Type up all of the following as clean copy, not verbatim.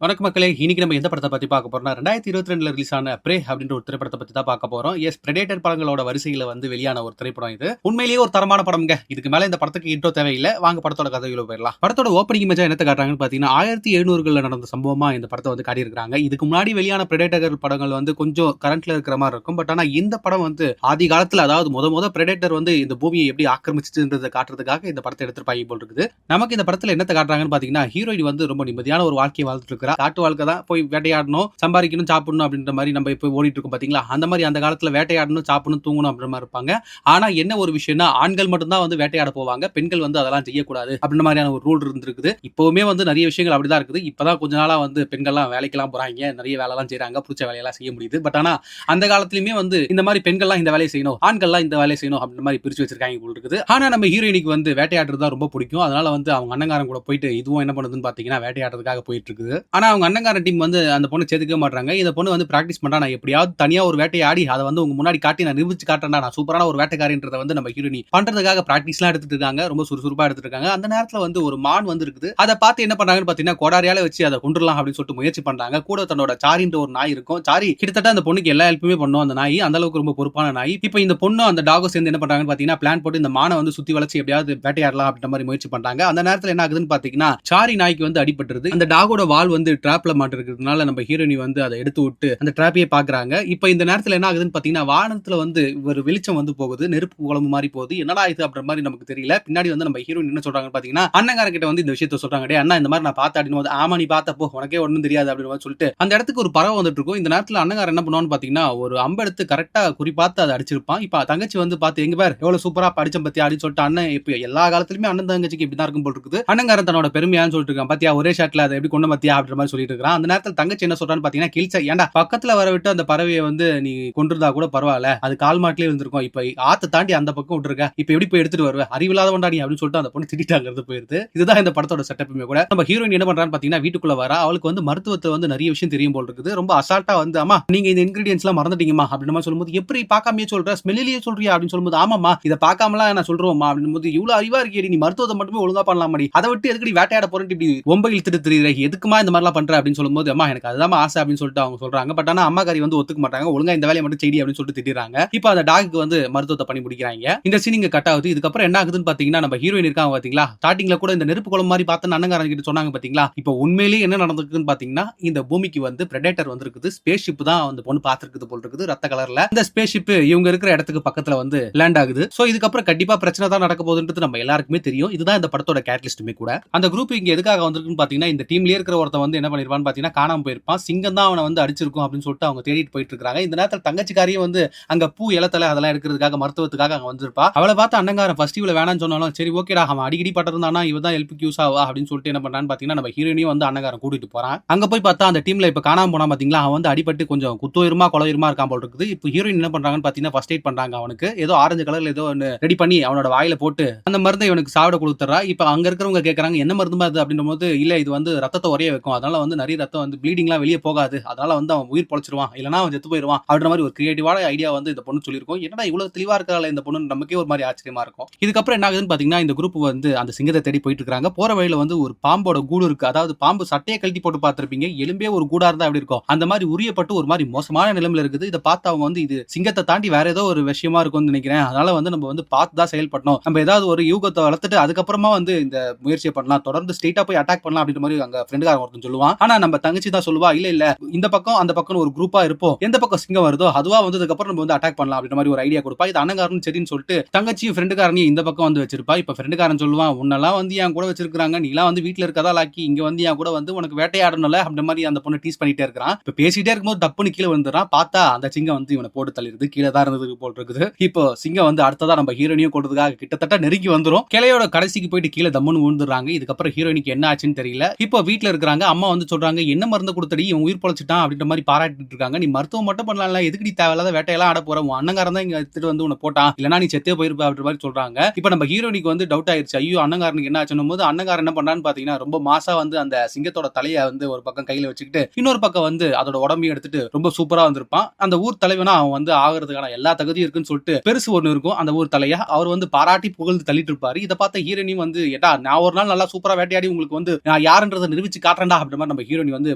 வணக்கம் மக்களே. இன்னைக்கு நம்ம எந்த படத்தை பத்தி பார்க்க போறோம்னா 2022ல ரிலீஸ் ஆன பிரே அப்படின்ற ஒரு திரைப்படத்தை பத்தி தான் பார்க்க போறோம். எஸ், பிரெடேட்டர் படங்களோட வரிசையில வந்து வெளியான ஒரு திரைப்படம் இது. உண்மையிலேயே ஒரு தரமான படம்ங்க. இதுக்கு மேல இந்த படத்துக்கு இன்ட்ரோ தேவையில்லை. வாங்க படத்தோட கதைக்குள்ள போயிடலாம். படத்தோட ஓப்பனிங் இமேஜா என்னத்த காட்டுறாங்கன்னு பாத்தீங்கன்னா 1700களில் நடந்த சம்பவமா இந்த படத்தை வந்து காட்டியிருக்காங்க. இதுக்கு முன்னாடி வெளியான பிரெடேட்டர் படங்கள் வந்து கொஞ்சம் கரண்ட்ல இருக்கிற மாதிரி இருக்கும். பட் ஆனா இந்த படம் வந்து ஆதி காலத்துல, அதாவது முத பிரெடேட்டர் வந்து இந்த பூமியை எப்படி ஆக்கிரமிச்சுன்றதை காட்டுறதுக்காக இந்த படத்தை எடுத்திருப்பாங்க போல் இருக்குது. நமக்கு இந்த படத்துல என்னத்த காட்டுறாங்கன்னு பாத்தீங்கன்னா ஹீரோயின் வந்து ரொம்ப நிம்மதியான ஒரு வாழ்க்கையை வாழ்ந்துட்டு இருக்கிறா. காட்டு வாழ்க்கை தான், போய் வேட்டையாடணும், சம்பாதிக்கணும், சாப்பிடணும் அப்படின்ற மாதிரி நம்ம இப்போ ஓடிட்டு இருக்கோம் பாத்தீங்களா. அந்த மாதிரி அந்த காலத்துல வேட்டையாடணும், சாப்பிடணும், தூங்கணும் அப்படின்ற மாதிரி இருப்பாங்க. ஆனா என்ன ஒரு விஷயம்னா ஆண்கள் மட்டும் தான் வந்து வேட்டையாட போவாங்க, பெண்கள் வந்து அதெல்லாம் செய்யக்கூடாது அப்படின்ற மாதிரியான ஒரு ரூல் இருந்திருக்குது. இப்பவுமே வந்து நிறைய விஷயங்கள் அப்படிதான் இருக்குது. இப்பதான் கொஞ்ச நாளா வந்து பெண்கள்லாம் வேலைக்கெல்லாம் போறாங்க, நிறைய வேலைலாம் செய்யறாங்க, பிடிச்ச வேலையெல்லாம் செய்ய முடியுது. பட் ஆனா அந்த காலத்திலுமே வந்து இந்த மாதிரி பெண்கள்லாம் இந்த வேலையை செய்யணும், ஆண்கள்லாம் இந்த வேலையை செய்யணும் அப்படின்ற மாதிரி பிரிச்சு வச்சிருக்காங்க போல் இருக்குது. ஆனா நம்ம ஹீரோயினுக்கு வந்து வேட்டையாடுறது தான் ரொம்ப பிடிக்கும். அதனால வந்து அவங்க அண்ணங்காரன் கூட போயிட்டு இதுவும் என்ன பண்ணுதுன்னு பாத்தீங்கன்னா வேட்டையாடுறதுக்காக போயிட்டு இருக்குது. ஆனா அவங்க அண்ணங்காரன் டீம் வந்து அந்த பொண்ணு சேர்த்துக்க மாட்டாங்க. இந்த பொண்ணு வந்து பிராக்டிஸ் பண்றா, நான் எப்படியாவது தனியா ஒரு வேட்டையாடி அதை வந்து உங்க முன்னாடி காட்டி நான் நிரூபிச்சு காட்டுறேன்டா, நான் சூப்பரான ஒரு வேட்டைக்காரின்றதை வந்து நம்ம ஹீரோயினி பண்றதுக்காக பிராக்டிஸ்லாம் எடுத்துட்டு இருக்காங்க. ரொம்ப சுறுசுறுப்பா எடுத்துட்டு இருக்காங்க. அந்த நேரத்துல வந்து ஒரு மான் வந்து இருக்குது. அதை பார்த்து என்ன பண்றாங்கன்னு பாத்தீங்கன்னா கோடாரியால வச்சு அதை கொண்டுடலாம் அப்படின்னு சொல்லிட்டு முயற்சி பண்றாங்க. கூட தன்னோட சாரின்ற ஒரு நாய் இருக்கும். சாரி கிட்டத்தட்ட அந்த பொண்ணுக்கு எல்லா ஹெல்ப்புமே பண்ணும். அந்த நாய் அந்த அளவுக்கு ரொம்ப பொறுப்பான நாய். இப்போ இந்த பொண்ணு அந்த டாகும் சேர்ந்து என்ன பண்றாங்கன்னு பாத்தீங்கன்னா பிளான் போட்டு இந்த மானை வந்து சுத்தி வளைச்சு எப்படியாவது வேட்டையாடலாம் அப்படின்ற மாதிரி முயற்சி பண்றாங்க. அந்த நேரத்துல என்ன ஆகுதுன்னு பாத்தீங்கன்னா சாரி நாய்க்கு வந்து அடிபட்டுருது. அந்த டாகோட வால் வந்து டிராப்ல மாட்டிருக்கிறதுனால நம்ம ஹீரோயினி வந்து அதை எடுத்து விட்டு அந்த டிராப்பியை பாக்குறாங்க. இப்ப இந்த நேரத்துல என்ன ஆகுதுன்னு பாத்தீங்கன்னா வானத்துல வந்து ஒரு வெளிச்சம் வந்து போகுது, நெருப்பு குழம்பு மாதிரி போகுது. என்னடா இது அப்படின்ற மாதிரி நமக்கு தெரியல. பின்னாடி வந்து நம்ம ஹீரோயின் என்ன சொல்றாங்க பாத்தீங்கன்னா அண்ணங்காரன் கிட்ட வந்து இந்த விஷயத்த சொல்றாங்க. டே அண்ணா, இந்த மாதிரி நான் பார்த்தேன் அப்படின்னு. ஆமா, நீ பார்த்தப்போ உனக்கே ஒண்ணும் தெரியாது அப்படின்னு சொல்லிட்டு அந்த இடத்துக்கு ஒரு பறவை வந்துட்டு இருக்கும். இந்த நேரத்துல அண்ணங்காரன் என்ன பண்ணுவான்னு பாத்தீங்கன்னா ஒரு அம்பெடுத்து கரெக்டா குறிப்பாத்து அதை அடிச்சிருப்பான். இப்ப தங்கச்சி வந்து பார்த்து எங்க பேர் எவ்வளவு சூப்பரா படிச்சம் பத்தி அப்படின்னு சொல்லிட்டு அண்ணன் இப்ப எல்லா காலத்திலுமே அண்ணன் தங்கச்சிக்கு இப்படிதான் இருக்கும் போல் இருக்குது. அண்ணங்காரன் தன்னோட பெருமையான்னு சொல்லிட்டு இருக்கான். பாத்தியா ஒரே ஷாட்ல அதை எப்படி கொண்டு பாத்தியா அப்படின்ற மாதிரி சொல்லிட்டு இருக்கான். அந்த நேரத்தில் தங்கச்சி என்ன சொல்றான்னு பாத்தீங்கன்னா கிழிச்சா, ஏன்டா பக்கத்துல வர விட்டு அந்த பறவையை வந்து நீ கொண்டிருந்தா கூட பரவாயில்ல, அது கால் மாட்டிலே இருந்திருக்கும், இப்ப ஆத்த தாண்டி அந்த பக்கம் விட்டுருக்க, இப்ப எப்படி போய் எடுத்துட்டு வருவ, அறிவில்லாத கொண்டாடி அப்படின்னு சொல்லிட்டு அந்த பொண்ணு திட்டாங்கிறது போயிருது. இதுதான் இந்த படத்தோட செட்டப்புமே கூட. நம்ம ஹீரோயின் என்ன பண்றான்னு பாத்தீங்கன்னா வீட்டுக்குள்ள வர, அவளுக்கு வந்து மருத்துவத்தை வந்து நிறைய விஷயம் தெரியும் போல் இருக்குது. ரொம்ப அசால்ட்டா வந்து அம்மா நீங்க இந்த இன்கிரீடியன்ஸ் எல்லாம் மறந்துட்டீங்கம்மா அப்படின்னு மாதிரி சொல்லும்போது, எப்படி பார்க்காமயே சொல்ற, ஸ்மெல்லிலேயே சொல்றியா அப்படின்னு சொல்லும்போது, ஆமாமா இதை பார்க்காமலாம் நான் சொல்றோம்மா அப்படின்னு போது, இவ்வளவு அறிவா இருக்கேடி, நீ மருத்துவத்தை மட்டுமே ஒழுங்கா பண்ணலாமாடி, அதை விட்டு எதுக்கடி வேட்டையாட போறேன் இப்படி ஒம்பை இழுத்துட்டு தெரியுற, எதுக்குமா இந்த மாதிரிலாம் பண்ற அப்படின்னு சொல்லும்போது, அம்மா எனக்கு அதுதான் ஆசை அப்படின்னு சொல்லிட்டு அவங்க சொல்றாங்க. பட் ஆனா அம்மாக்காரி வந்து ஒத்துக்க மாட்டாங்க. ஒழுங்கா இந்த வேலையை மட்டும் செய்டி அப்படின்னு சொல்லிட்டு திட்டுறாங்க. இப்போ அந்த டாக்கு வந்து மருத்துவத்தை பண்ணி முடிக்கிறாங்க. இந்த சீன் இங்க கட் ஆகுது. இதுக்கப்புறம் என்ன ஆகுதுன்னு பாத்தீங்கன்னா நம்ம ஹீரோயின் இருக்காங்க பாத்தீங்களா, ஸ்டார்டிங்ல கூட இந்த நெருப்பு குளம் மாதிரி பார்த்து அண்ணங்காரன் கிட்ட சொன்னாங்க பாத்தீங்களா. இப்போ உண்மையிலேயே என்ன நடந்திருக்குன்னு பாத்தீங்கன்னா இந்த பூமிக்கு வந்து பிரெடேட்டர் வந்திருக்குது. ஸ்பேஸ் ஷிப் தான் அந்த பொண்ணு பாத்துருக்குது போல் இருக்குது, ரத்த கலர்ல. இந்த ஸ்பேஸ் ஷிப் இவங்க இருக்கிற இடத்துக்கு பக்கத்துல வந்து லேண்ட் ஆகுது. சோ இதுக்கப்புறம் கண்டிப்பா பிரச்சனை தான் நடக்க போகுதுன்றது நம்ம எல்லாருக்குமே தெரியும். இதுதான் இந்த படத்தோட கேட்டலிஸ்டுமே கூட. அந்த குரூப் இங்க எதுக்காக வந்திருக்குன்னு பாத்தீங்கன்னா இந்த டீம்லயே இருக்கிற ஒருத்தன் வந்து என்ன பண்ணிருப்பான்னு பாத்தீங்கன்னா காணாம போயிருப்பான். சிங்கம் தான் அவனை வந்து அடிச்சிருக்கும் அப்படின்னு சொல்லிட்டு அவங்க தேடிட்டு போயிட்டு இருக்காங்க. இந்த நேரத்தில் தங்கச்சிக்காரியும் வந்து அங்க பூ இலத்தலை அதெல்லாம் எடுக்கிறதுக்காக மருத்துவத்துக்காக அங்க வந்திருப்பா. அவளை பார்த்து அண்ணங்காரன் ஃபர்ஸ்ட் இவளை வேணாம்னு சொன்னாலும் சரி ஓகேடா, அவன் அடிக்கடி பட்டிருந்தானா இவ தான் ஹெல்ப் யூஸ் ஆவா அப்படின்னு சொல்லிட்டு என்ன பண்றான்னு பாத்தீங்கன்னா நம்ம ஹீரோயினையும் வந்து அண்ணங்காரன் கூட்டிட்டு போறான். அங்க போய் பார்த்தா அந்த டீம்ல இப்ப காணாம போனா பாத்தீங்களா, அவன் வந்து அடிபட்டு கொஞ்சம் குத்துயிருமா கொலையுமா இருக்கான் போல் இருக்குது. இப்போ ஹீரோயின் என்ன பண்றாங்கன்னு பாத்தீங்கன்னா ஃபர்ஸ்ட் எய்ட் பண்றாங்க. அவனுக்கு ஏதோ ஆரஞ்சு கலர்ல ஏதோ ஒன்னு ரெடி பண்ணி அவனோட வாயில போட்டு அந்த மருந்தை இவனுக்கு சாப்பிட கொடுத்துறா. இப்ப அங்க இருக்கிறவங்க கேட்கறாங்க என்ன மருந்து அது அப்படின்ற போது, இல்ல இது வந்து ரத்தத்தை உரைய வைக்கும், அதனால வந்து நிறைய ரத்தம் வந்து ப்ளீடிங்லாம் வெளியே போகாது, அதனால வந்து அவன் உயிர் பொழைச்சிருவான், இல்லனா அவன் செத்து போயிருவான் அப்படின்ற மாதிரி ஒரு கிரியேட்டிவான ஐடியா வந்து இந்த பொண்ணு சொல்லிருக்கும். என்னடா இவ்வளவு தெளிவா இருக்கறால இந்த பொண்ணு, நமக்கே ஒரு மாதிரி ஆச்சரியமா இருக்கும். இதுக்கப்புறம் என்ன ஆகுதுன்னு பாத்தீங்கன்னா இந்த குரூப் வந்து அந்த சிங்கத்தை தேடி போயிட்டு இருக்காங்க. போற வழியில வந்து ஒரு பாம்போட கூடு இருக்கு. அதாவது பாம்பு சட்டையை கழட்டி போட்டு பார்த்திருப்பீங்க, எலும்பே ஒரு கூடா இருந்தா அப்படி இருக்கும். அந்த மாதிரி உரியப்பட்டு ஒரு மாதிரி மோசமான நிலைமையில இருக்குது. இதை பார்த்து அவங்க வந்து இது சிங்கத்தை தாண்டி வேற ஏதோ ஒரு விஷயமா இருக்கும்னு நினைக்கிறேன், அதனால வந்து நம்ம வந்து பார்த்து தான் செயல்படணும், நம்ம ஏதாவது ஒரு யூகத்தை வளர்த்துட்டு அதுக்கப்புறமா வந்து இந்த முயற்சியை பண்ணலாம், தொடர்ந்து ஸ்ட்ரெயிட்டா போய் அட்டாக் பண்ணலாம் அப்படின்ற மாதிரி அங்க ஃப்ரெண்டுக்காரன் ஒருத்தன் சொல்லுவான். ஆனா நம்ம தங்கச்சி தான் சொல்லுவா, இல்ல இல்ல இந்த பக்கம் அந்த பக்கம் ஒரு குரூப்பா இருப்போம், எந்த பக்கம் சிங்கம் வருதோ அதுவா வந்ததுக்கு அப்புறம் நம்ம வந்து அட்டாக் பண்ணலாம் அப்படின்ற மாதிரி ஒரு ஐடியா கொடுப்பா. இது அண்ணங்காரன் சரின்னு சொல்லிட்டு தங்கச்சியும் ஃப்ரெண்டுக்காரனையும் இந்த பக்கம் வந்து வச்சிருப்பா. இப்ப ஃப்ரெண்டுக்காரன் சொல்லுவான், உன்னெல்லாம் வந்து என் கூட வச்சிருக்காங்க, நீலாம் வந்து வீட்டுல இருக்கதா லாக்கி இங்க வந்து என் கூட வந்து உனக்கு வேட்டையாடணும்ல அப்படின்ற மாதிரி அந்த பொண்ணு டீஸ் பண்ணிட்டே இருக்கிறான். இப்ப பேசிட்டே இருக்கும்போது டப்புன்னு கீழே வந்துடுறான். பார்த்தா அந்த சிங்கம் வந்து இவனை போட்டு தள்ளிடுது, கீழே தான் இருந்தது போல் இருக்குது. இப்போ சிங்கம் வந்து அடுத்ததா நம்ம ஹீரோயினையும் கொடுத்ததுக்காக கிட்டத்தட்ட நெருங்கி வந்துரும். கிளையோட கடைசிக்கு போயிட்டு கீழே தம்முன்னு விழுந்துடுறாங்க. இதுக்கப்புறம் ஹீரோயினுக்கு என்ன ஆச்சுன்னு தெரியல. இப்போ வீட்டுல இருக்கிறாங்க. அம்மா வந்து சொல்றாங்க, என்ன மருந்து கொடுத்தடி இவன் உயிர் பொழைச்சிட்டான் அப்படின்ற மாதிரி பாராட்டிட்டு இருக்காங்க. நீ மருத்துவம் மட்டும் பண்ணலாம்ல, எதுக்கு நீ தேவையில்லாத வேட்டையெல்லாம் ஆட போற, உன் அண்ணங்காரன் தான் இங்க எடுத்துட்டு வந்து உன்னை போட்டான், இல்லனா நீ செத்தே போயிருப்ப அப்படின்ற மாதிரி சொல்றாங்க. இப்போ நம்ம ஹீரோயினுக்கு வந்து டவுட் ஆயிருச்சு, ஐயோ அண்ணங்காரனுக்கு என்ன ஆச்சுன்னும் போது அண்ணங்காரன் என்ன பண்றான்னு பாத்தீங்கன்னா ரொம்ப மாசா வந்து அந்த சிங்கத்தோட தலையை வந்து ஒரு பக்கம் கையில வச்சுக்கிட்டு இன்னொரு பக்கம் வந்து அதோட உடம்பையும் எடுத்துட்டு ரொம்ப சூப்பரா வந்திருப்பான். அந்த ஊர் தலைவனா அவன் வந்து ஆகிறதுக்கான எல்லா தகுதியும் இருக்குன்னு சொல்லிட்டு பெருசு ஒண்ணு இருக்கும் அந்த ஊர் தலையா அவர் வந்து பாராட்டி புகழ்ந்து தள்ளிட்டு இருப்பாரு. இதை பார்த்த ஹீரோயினும் வந்து ஏட்டா நான் ஒரு நாள் நல்லா சூப்பரா வேட்டையாடி உங்களுக்கு வந்து நான் யாருன்றதை நிரூபிச்சு காட்டுறேன்டா அப்படின்ற மாதிரி நம்ம ஹீரோயினி வந்து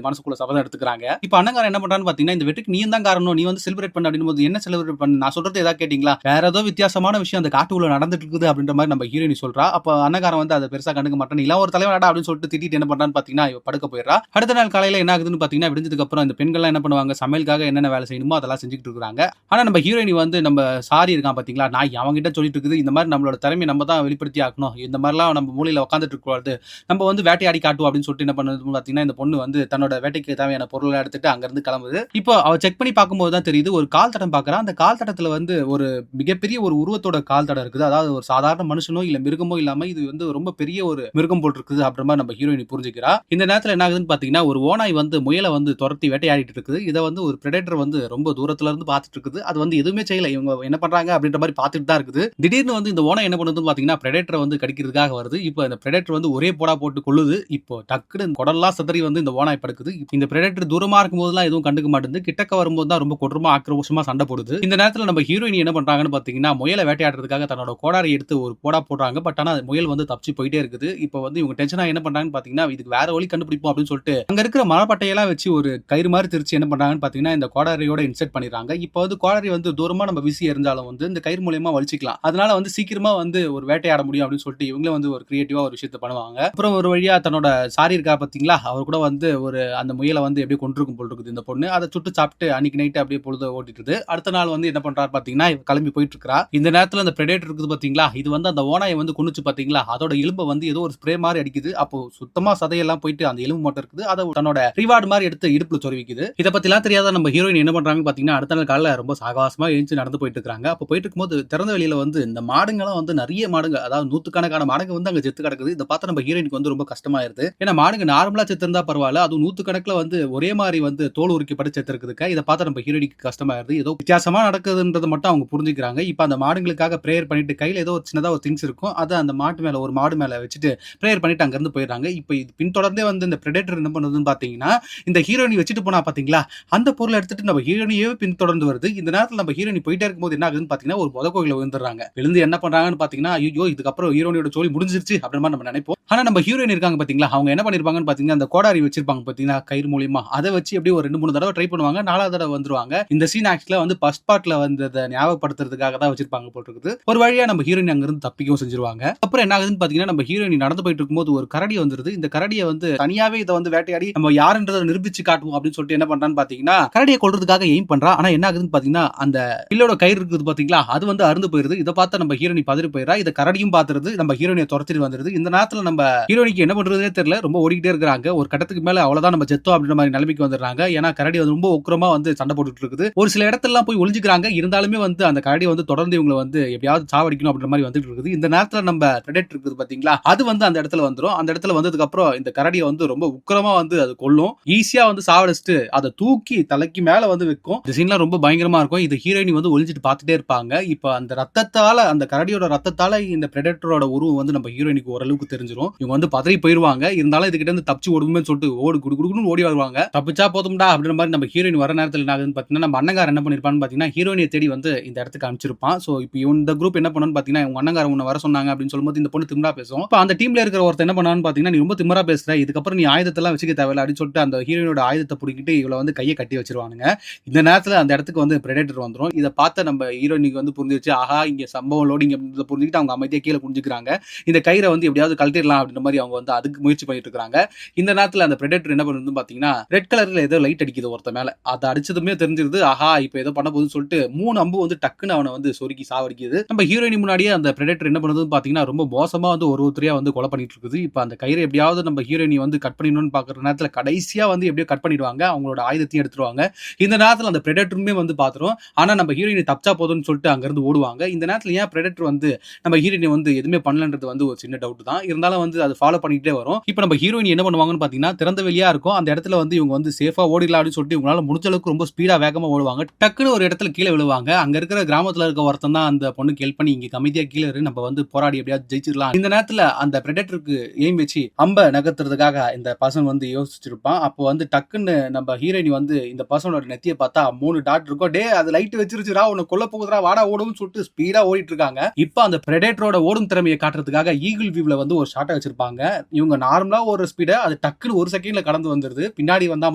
மனசுக்குள்ள சபதம் எடுத்துக்கிறாங்க. இப்போ அண்ணங்காரன் என்ன பண்றான்னு பாத்தீங்கன்னா, இந்த வெற்றிக்கு நீ தான் காரணம், நீ வந்து செலிப்ரேட் பண்ண அப்படிங்கும்போது என்ன செலிப்ரேட் பண்ண, நான் சொல்றது ஏதாவது கேட்டீங்களா, வேற ஏதோ வித்தியாசமான விஷயம் அந்த காட்டுக்குள்ள நடந்துட்டு இருக்குது அப்படின்ற மாதிரி நம்ம ஹீரோயினி சொல்றா. அப்ப அண்ணங்காரன் வந்து அதை பெருசா கண்டுக்க மாட்டான், நீ எல்லாம் ஒரு தலைவனாடா அப்படின்னு சொல்லிட்டு திட்டிட்டு என்ன பண்றான்னு பாத்தீங்கன்னா இவ படுக்க போயிடுறா. அடுத்த நாள் காலையில என்ன ஆகுதுன்னு பாத்தீங்கன்னா, விடிஞ்சதுக்கு அப்புறம் இந்த பெண்கள் என்ன பண்ணுவாங்க, சமையலுக்காக என்னென்ன வேலை செய்யணுமோ அதெல்லாம் செஞ்சுட்டு இருக்காங்க. ஆனா நம்ம ஹீரோயினி வந்து நம்ம சாரி இருக்கான் பாத்தீங்களா, நான் அவங்கிட்ட சொல்லிட்டு இருக்குது, இந்த மாதிரி நம்மளோட திறமையை நம்ம தான் வெளிப்படுத்தி ஆக்கணும், இந்த மாதிரிலாம் நம்ம மூலையில உட்காந்துட்டு இருக்கக்கூடாது, நம்ம வந்து வேட்டையாடி காட்டுவோம் அப்படின்னு சொல்லிட்டு என்ன பண்ணுது பாத்தீங்கன்னா, இந்த பொண்ணு வந்து தன்னோட வேட்டைக்கு தேவையான பொருளை எடுத்துட்டு அங்க இருந்து கிளம்புது. இப்போ அவ செக் பண்ணி பார்க்கும்போது தான் தெரியுது, ஒரு கால் தடம் பாக்குறா. அந்த கால் தடத்துல வந்து ஒரு மிகப்பெரிய ஒரு உருவத்தோட கால் தடம் இருக்குது. அதாவது ஒரு சாதாரண மனுஷனோ இல்ல மிருகமோ இல்லாம இது வந்து ரொம்ப பெரிய ஒரு மிருகம் போல் இருக்குது அப்படின்ற மாதிரி நம்ம ஹீரோயினி புரிஞ்சுக்கிறா. இந்த நேரத்துல என்ன ஆகுதுன்னு பாத்தீங்கன்னா, ஒரு ஓநாய் வந்து முயலை வந்து துரத்தி வேட்டையாடிட்டு இருக்குது. இதை வந்து ஒரு பிரெடேட்டர் வந்து ரொம்ப தூரத்துல இருந்து பார்த்துட்டு இருக்குது. அது வந்து எதுவுமே செய்யல, இவங்க என்ன பண்றாங்க அப்படின்ற மாதிரி பார்த்துட்டு தான் இருக்குது. திடீர்னு வந்து இந்த ஓனாய் என்ன பண்ணுதுன்னு பாத்தீங்கன்னா, பிரெடேட்டரை வந்து கடிக்கிறதுக்காக வருது. இப்போ இந்த பிரெடேட்டர் வந்து ஒரே போடா போட்டு கொள்ளுது. இப்போ டக்குன்னு குடல்லாம் சிதறி வந்து இந்த ஓனாய் படுக்குது. இந்த பிரெடேட்டர் தூரமா இருக்கும் போதெல்லாம் எதுவும் கண்டுக்க மாட்டேங்குது, கிட்டக்க வரும்போது தான் ரொம்ப கொடூரமா ஆக்ரோஷமா சண்டை போடுது. இந்த நேரத்துல நம்ம ஹீரோயினி என்ன பண்றாங்கன்னு பாத்தீங்கன்னா, முயலை வேட்டையாடுறதுக்காக தன்னோட கோடாரி எடுத்து ஒரு போடா போடுறாங்க. பட் ஆனா முயல் வந்து தப்பிச்சு போயிட்டே இருக்குது. இப்போ வந்து இவங்க டென்ஷனா என்ன பண்றாங்கன்னு பாத்தீங்கன்னா, இதுக்கு வேற வழி கண்டுபிடிப்போம் அப்படின்னு சொல்லிட்டு அங்க இருக்கிற மரப்பட்டையெல்லாம் வச்சு ஒரு கயிறு மாதிரி திருச்சி என்ன பண்றாங்கன்னு பாத்தீங்கன்னா, இந்த கோடாரியோட இன்செர்ட் பண்ணிடுறாங்க. இப்போ வந்து கோடாரி வந்து தூரமா நம்ம வீசி எறிஞ்சாலும் வந்து இந்த கயிறு மூலமா வலிச்சிக்கலாம். அதனால வந்து சீக்கிரமா வந்து ஒரு வேட்டையாட முடியும் அப்படின்னு சொல்லிட்டு இவங்களே வந்து ஒரு கிரியேட்டிவா ஒரு விஷயத்தை பண்ணுவாங்க. அப்புறம் ஒரு வழியா தன்னோட சாரி இருக்கா பாத்தீங்களா, அவர் கூட வந்து ஒரு அந்த முயலை வந்து எப்படியே கொண்டிருக்கும் போல் இருக்குது இந்த பொண்ணு. அதை சுட்டு சாப்பிட்டு அன்னைக்கு நைட்டு அப்படியே பொழுது ஓட்டிட்டு அடுத்த நாள் வந்து என்ன பண்றாரு பாத்தீங்கன்னா, கிளம்பி போயிட்டு இருக்கா. இந்த நேரத்துல அந்த பிரெடேட்டர் இருக்குது பாத்தீங்களா, இது வந்து அந்த ஓனாயை வந்து கொன்னுச்சு பாத்தீங்களா, அதோட எலும்பை வந்து ஏதோ ஒரு ஸ்ப்ரே மாதிரி அடிக்குது. அப்போ சுத்தமா சதையெல்லாம் போயிட்டு அந்த எலும்பு மட்டும் இருக்குது. அதை தன்னோட ரிவார்டு மாதிரி எடுத்து இடுப்புல சொருவிக்குது. இதை பத்திலாம் தெரியாத நம்ம ஹீரோயின் என்ன பண்றாங்க பாத்தீங்கன்னா, அடுத்த நாள் காலையில ரொம்ப சாகவாசமா எழுந்து நடந்து போயிட்டு இருக்காங்க. அப்போ போயிட்டு இருக்கும்போது திறந்த வெளியில வந்து இந்த மாடுங்கெல்லாம் வந்து நிறைய மாடுங்க, அதாவது நூத்துக்கணக்கான மாடுங்க வந்து அங்க செத்து கிடக்குது. இதை பார்த்து நம்ம ஹீரோயினுக்கு வந்து ரொம்ப கஷ்டமாயிருது. ஏன்னா மாடுங்க நார்மலா செத்து இருந்தா பரவாயில்ல, அதுவும் நூத்துக்கணக்கில் வந்து ஒரே மாதிரி வந்து தோல் உரிக்கப்பட்டு செத்து இருக்குதுக்கா. இதை பார்த்து நம்ம ஹீரோயினுக்கு கஷ்டமாயிருது. ஏதோ வித்தியாசமா நடக்குதுன்றதை மட்டும் அவங்க புரிஞ்சுக்கிறாங்க. இப்போ அந்த மாடுகளுக்காக பிரேயர் பண்ணிட்டு கையில ஏதோ ஒரு சின்னதா ஒரு திங்ஸ் இருக்கும், அதை அந்த மாட்டு மேல ஒரு மாடு மேல வச்சுட்டு பிரேயர் பண்ணிட்டு அங்க இருந்து போயிடுறாங்க. இப்போ இது பின்தொடர்ந்தே வந்து இந்த பிரெடேட்டர் என்ன பண்ணுதுன்னு பாத்தீங்கன்னா, இந்த ஹீரோயினி வச்சுட்டு போனா பாத்தீங்களா, அந்த பொருளை எடுத்துட்டு நம்ம ஹீரோயினியே பின்தொடர்ந்து வருது. இந்த நேரத்துல நம்ம ஹீரோயினி போயிட்டே இருக்கும்போது என்ன ஆகுதுன்னு பாத்தீங்கன்னா, ஒரு புதக்கோயில விழுந்துடுறாங்க. விழுந்து என்ன பண்றாங்கன்னு பாத்தீங்கன்னா, ஐயோ இதுக்கப்புறம் ஹீரோயினியோட ஜோலி முடிஞ்சிருச்சு அப்படின்ற மாதிரி நம்ம நினைப்போம். ஆனா நம்ம ஹீரோயின் இருக்காங்க பாத்தீங்களா, அவங்க என்ன பண்ணிருப்பாங்கன்னு பாத்தீங்கன்னா, அந்த கோடாரி வச்சிருப்பாங்க பாத்தீங்கன்னா கயிறு மூலியமா, அதை வச்சு அப்படியே ஒரு 2-3 தடவை ட்ரை பண்ணுவாங்க. 4வது தடவை வந்துருவாங்க. இந்த சீன் ஆக்சுவலா வந்து ஃபர்ஸ்ட் பார்ட்ல வந்ததை ஞாபகப்படுத்துறதுக்காக தான் வச்சிருப்பாங்க போட்டுருக்குது. ஒரு வழியா நம்ம ஹீரோயின் அங்க இருந்து தப்பிக்கவும் செஞ்சிருவாங்க. அப்புறம் என்ன ஆகுதுன்னு பாத்தீங்கன்னா, நம்ம ஹீரோயின் நடந்து போயிட்டு இருக்கும்போது ஒரு கரடி வந்துருது. இந்த கரடியை வந்து தனியாவே இதை வந்து வேட்டையாடி நம்ம யாருன்றதை நிரூபிச்சு காட்டுவோம் அப்படின்னு சொல்லிட்டு என்ன பண்றான்னு பாத்தீங்கன்னா, கரடியை கொல்றதுக்காக எய்ம் பண்றா. ஆனா என்ன ஆகுதுன்னு பாத்தீங்கன்னா, அந்த பில்லோட கயிறு இருக்குது பாத்தீங்களா, அது வந்து அறுந்து போயிருது. இதை பார்த்து நம்ம ஹீரோயின் பதறி போயிடறா. இதை கரடியும் பாத்துருது, நம்ம ஹீரோயினை துரத்திட்டு வந்துருது. இந்த நேரத்துல நம்ம ஹீரோயினுக்கு என்ன பண்றதுனே தெரியல, ரொம்ப ஓடிக்கிட்டே இருக்காங்க. ஒரு கட்டத்துக்கு மேல அவ்வளவுதான் நம்ம செத்தோம் அப்படின்ற மாதிரி நிலைமைக்கு வந்துடுறாங்க. ஏன்னா கரடி வந்து ரொம்ப உக்கிரமா வந்து சண்டை போட்டுட்டு இருக்குது. ஒரு சில இடத்துல போய் ஒளிஞ்சுக்கிறாங்க. இருந்தாலுமே வந்து அந்த கரடி வந்து தொடர்ந்து இவங்களை வந்து எப்படியாவது சாவடிக்கணும் அப்படின்ற மாதிரி வந்துட்டு இருக்குது. இந்த நேரத்துல நம்ம பிரெடேட்டர் இருக்குது பாத்தீங்களா, அது வந்து அந்த இடத்துல வந்துரும். அந்த இடத்துல வந்ததுக்கு அப்புறம் இந்த கரடியை வந்து ரொம்ப உக்கிரமா வந்து அது கொல்லும். ஈஸியா வந்து சாவடிச்சுட்டு அதை தூக்கி தலைக்கு மேல வந்து வைக்கும். இந்த சீன்லாம் ரொம்ப பயங்கரமா இருக்கும். இது ஹீரோயின் வந்து ஒளிஞ்சிட்டு பார்த்துட்டே இருப்பாங்க. இப்ப அந்த ரத்தத்தால, அந்த கரடியோட ரத்தத்தால இந்த பிரெடேட்டரோட உருவம் வந்து நம்ம ஹீரோயினுக்கு ஓரளவுக்கு தெரிஞ்சிரும். இவங்க வந்து பதறி போயிருவாங்க. இருந்தாலும் இதுகிட்ட இருந்து தப்பிச்சு ஓடுமே சொல்லிட்டு குடுகுடுன்னு ஓடி வருவாங்க. தப்பிச்சா போதும்டா அப்படின்ற மாதிரி நம்ம ஹீரோயின் வர நேரத்தில் என்ன ஆகுதுன்னு பாத்தீங்கன்னா, நம்ம அண்ணங்காரன் என்ன பண்ணிருப்பான்னு பாத்தீங்கன்னா, ஹீரோயினை தேடி வந்து இந்த இடத்துக்கு அனுப்பிச்சிருப்பான். சோ இப்போ இந்த குரூப் என்ன பண்ணணும்னு பாத்தீங்கன்னா, உங்க அண்ணங்காரன் உன்னை வர சொன்னாங்க அப்படின்னு சொல்லும்போது இந்த பொண்ணு திமிரா பேசும். இப்போ அந்த டீம்ல இருக்கிற ஒருத்தர் என்ன பண்ணான்னு பாத்தீங்கன்னா, நீ ரொம்ப திமிரா பேசுற, இதுக்கப்புறம் நீ ஆயுதத்தெல்லாம் வச்சுக்க தேவையில்ல அப்படின்னு சொல்லிட்டு அந்த ஹீரோயினோட ஆயுதத்தை பிடிக்கிட்டு இவளை வந்து கையை கட்டி வச்சிருவானுங்க. இந்த நேரத்துல அந்த இடத்துக்கு வந்து பிரெடேட்டர் வந்துரும். இதை பார்த்து நம்ம ஹீரோயினுக்கு வந்து புரிஞ்சிருச்சு, ஆஹா இங்க சம்பவம் லோடிங் அப்படின்றத புரிஞ்சுக்கிட்டு அவங்க அமைதியா கீழே குனிஞ்சுக்கிறாங்க. இந்த கயிறை வந்து எப்படியாவது கழட்டிடலாம் அப்படின்ற மாதிரி அவங்க வந்து அதுக்கு முயற்சி பண்ணிட்டு இருக்காங்க. இந்த நேரத்துல அந்த பிரெடேட்டர் என்ன பண்ணுது பாத்தீங்கன்னா, ரெட் கலர்ல ஏதோ லைட் அடிக்குது ஒருத்த மேல. அதை அடிச்சதுமே தெரிஞ்சிருது, ஆஹா இப்போ ஏதோ பண்ண போகுதுன்னு சொல்லிட்டு 3 அம்பு வந்து டக்குன்னு அவனை வந்து சொருக்கி சாவடிக்குது. நம்ம ஹீரோயின் முன்னாடியே அந்த பிரெடேட்டர் என்ன பண்ணுதுன்னு பாத்தீங்கன்னா, ரொம்ப மோசமா வந்து ஒருத்தரையா வந்து கொலை பண்ணிட்டு இருக்குது. இப்போ அந்த கயிறை எப்படியாவது நம்ம ஹீரோயினி வந்து கட் பண்ணிடணும்னு பாக்குற நேரத்துல கடைசியா வந்து எப்படியோ கட் பண்ணிடுவாங்க. அவங்களோட ஆயுதத்தையும் எடுத்துருவாங்க. இந்த நேரத்துல அந்த பிரெடேட்டருமே வந்து பாத்துரும். ஆனா நம்ம ஹீரோயினை தப்பிச்சா போதும்னு சொல்லிட்டு அங்க இருந்து ஓடுவாங்க. இந்த நேரத்துல ஏன் பிரெடேட்டர் வந்து நம்ம ஹீரோயினை வந்து எதுவுமே பண்ணலன்றது வந்து ஒரு சின்ன டவுட் தான். இருந்தாலும் வந்து அதை ஃபாலோ பண்ணிட்டே வரும். இப்போ நம்ம ஹீரோயின் என்ன பண்ணுவாங்கன்னு பாத்தீங்கன்னா, திறந்த வெளியா இருக்கும். அந்த இடத்துல வந்து இவங்க வந்து சேஃபா ஓடிடலாம் அப்படின்னு சொல்லிட்டு இவங்களால முடிஞ்ச அளவுக்கு ரொம்ப ஸ்பீடா வேகமா ஓடுவாங்க. டக்குன்னு ஒரு இடத்துல கீழே விழுவாங்க. அங்க இருக்கிற கிராமத்துல இருக்க ஒருத்தன் தான் அந்த பொண்ணுக்கு ஹெல்ப் பண்ணி இங்க அமைதியா கீழே இரு, நம்ம வந்து போராடி எப்படியாவது ஜெயிச்சிடலாம். இந்த நேரத்துல அந்த பிரெடேட்டருக்கு எய்ம் வச்சு அம்ப நகர்த்துறதுக்காக இந்த பர்சன் வந்து யோசிச்சிருப்பான். அப்போ வந்து டக்குன்னு நம்ம ஹீரோயின் வந்து இந்த பர்சனோட நெத்தியை பார்த்தா 3 டாட் இருக்கும். டே அது லைட் வச்சிருச்சுடா, உன்னை கொல்ல போகுதுடா, வாடா ஓடுன்னு சொல்லிட்டு ஸ்பீடா ஓடிட்டு இருக்காங்க. இப்போ அந்த பிரெடேட்டரோட ஓடும் திறமையை காட்டுறதுக்காக ஈகிள் வியூல வந்து ஒரு ஷாட்டை வச்சிருப்பாங்க. இவங்க நார்மலா ஒரு ஸ்பீட அது டக்குன்னு டக்குன்னு ஒரு செகண்ட்ல கடந்து வந்துருது. பின்னாடி வந்தா